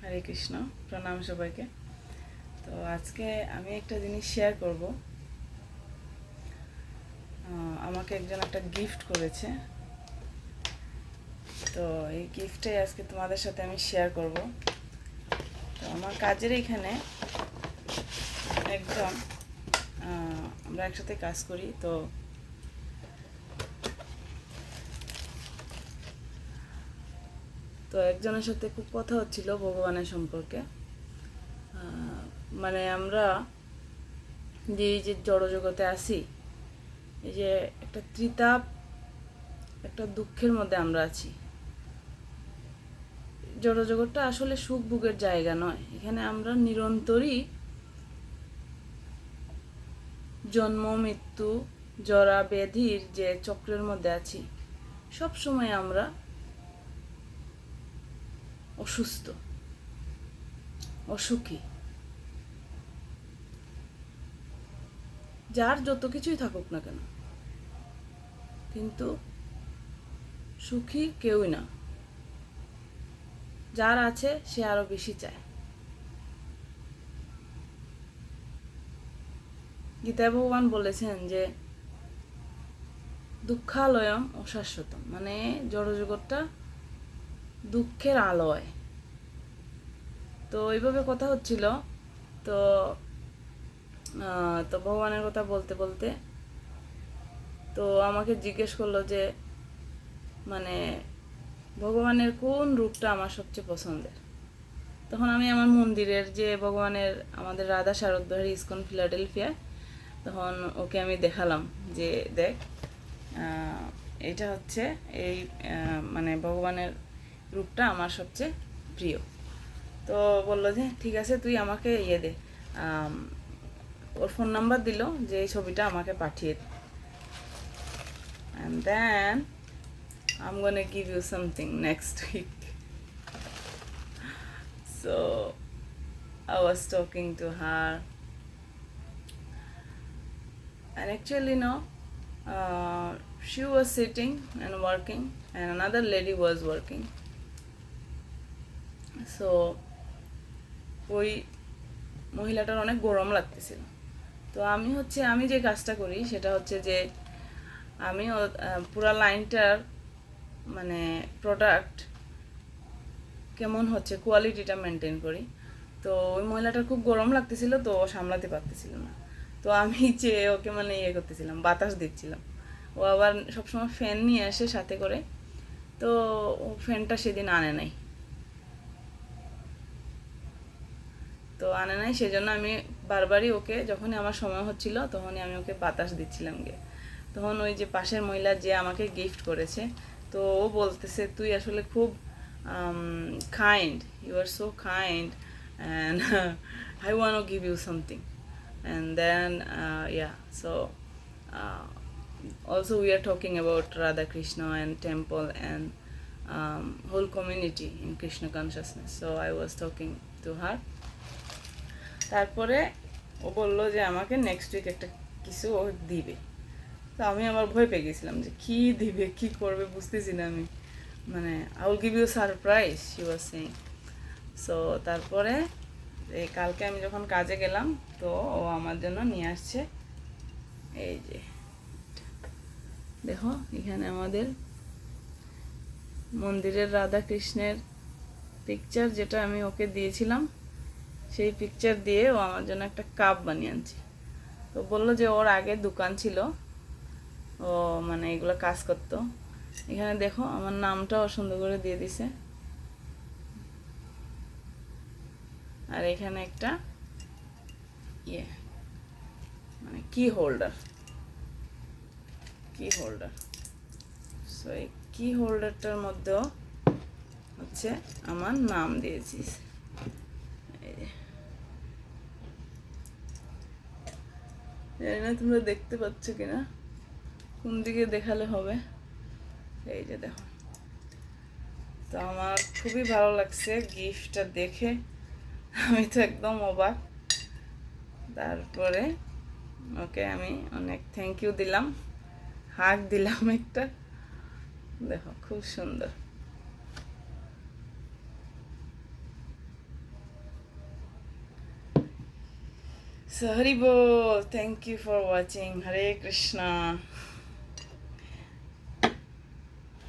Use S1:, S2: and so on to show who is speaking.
S1: হরে কৃষ্ণ, প্রণাম সবাইকে। তো আজকে আমি একটা জিনিস শেয়ার করব। আমাকে একজন একটা গিফট করেছে, তো এই গিফটটাই আজকে তোমাদের সাথে আমি শেয়ার করব। তো আমার কাজের এখানে একজন, আমরা একসাথে কাজ করি, তো একজনের সাথে খুব কথা হচ্ছিল ভগবানের সম্পর্কে। মানে আমরা যে এই যে জড়জগতে আসি, এই যে একটা ত্রিতাপ, একটা দুঃখের মধ্যে আমরা আছি। জড়জগৎটা আসলে সুখ ভোগের জায়গা নয়। এখানে আমরা নিরন্তরই জন্ম মৃত্যু জরা ব্যাধির যে চক্রের মধ্যে আছি। সব সময় আমরা অসুস্থ, অসুখী। যার যত কিছুই থাকুক না কেন, কিন্তু সুখী কেউই না। যার আছে সে আরো বেশি চায়। গীতায় ভগবান বলেছেন যে দুঃখালয়ম অশাশ্বতম, মানে জড়জগৎটা দুঃখের আলয়। তো এইভাবে কথা হচ্ছিল। তো তো ভগবানের কথা বলতে বলতে তো আমাকে জিজ্ঞেস করলো যে মানে ভগবানের কোন রূপটা আমার সবচেয়ে পছন্দের। তখন আমি আমার মন্দিরের যে ভগবানের, আমাদের রাধা শারদবাড়ি ইস্কন ফিলাডেলফিয়া, তখন ওকে আমি দেখালাম যে দেখ, এটা হচ্ছে এই মানে ভগবানের রূপটা আমার সবচেয়ে প্রিয়। তো বললো যে ঠিক আছে, তুই আমাকে দে, ওর ফোন নাম্বার দিল যে এই ছবিটা আমাকে পাঠিয়ে দে, and then I'm gonna give you something next week. So I was talking to her, and actually no, she was sitting and working, and another lady was working. So ওই মহিলাটার অনেক গরম লাগতেছিল। তো আমি যে কাজটা করি সেটা হচ্ছে যে আমি পুরা লাইনটার মানে প্রোডাক্ট কেমন হচ্ছে কোয়ালিটিটা মেনটেন করি। তো ওই মহিলাটার খুব গরম লাগতেছিল, তো সামলাতে পারতেছিল না। তো আমি যে ওকে মানে করতেছিলাম, বাতাস দিচ্ছিলাম। ও আবার সবসময় ফ্যান নিয়ে আসে সাথে করে, তো ও ফ্যানটা সেদিন আনে নাই। সেজন্য আমি বারবারই ওকে, যখনই আমার সময় হচ্ছিল তখনই আমি ওকে বাতাস দিচ্ছিলাম গিয়ে। তখন ওই যে পাশের মহিলা যে আমাকে গিফট করেছে, তো ও বলতেছে তুই আসলে খুব kind, you are so kind, and I want to give you something. And then yeah, so also we are talking about Radha Krishna and temple and whole community in Krishna consciousness. So I was talking to her. তারপরে ও বললো যে আমাকে next week একটা কিছু ও দিবে। তো আমি আবার ভয় পেয়ে গেছিলাম যে কী দিবে, কী করবে বুঝতেছি না আমি, মানে I will give you surprise, she was saying. So তারপরে এই কালকে আমি যখন কাজে গেলাম, তো ও আমার জন্য নিয়ে আসছে এই যে দেখো, এখানে আমাদের মন্দিরের রাধা কৃষ্ণের পিকচার যেটা আমি ওকে দিয়েছিলাম, সেই পিকচার দিয়ে ও আমার জন্য একটা কাপ বানিয়ে আনছে। তো বললো যে ওর আগে দোকান ছিল, ও মানে এগুলো কাজ করতো। এখানে দেখো আমার নামটাও সুন্দর করে দিয়ে দিছে, আর এখানে একটা মানে কি হোল্ডার। সো এই কি হোল্ডারটার মধ্যেও হচ্ছে আমার নাম দিয়েছিস। জানি না তোমরা দেখতে পাচ্ছ কিনা, কোন দিকে দেখালে হবে। এই যে দেখো। তো আমার খুবই ভালো লাগছে গিফটটা দেখে, আমি তো একদম অবাক। তারপরে ওকে আমি অনেক থ্যাংক ইউ দিলাম, হাগ দিলাম একটা। দেখো খুব সুন্দর। So Hari Bol, thank you for watching. Hare Krishna.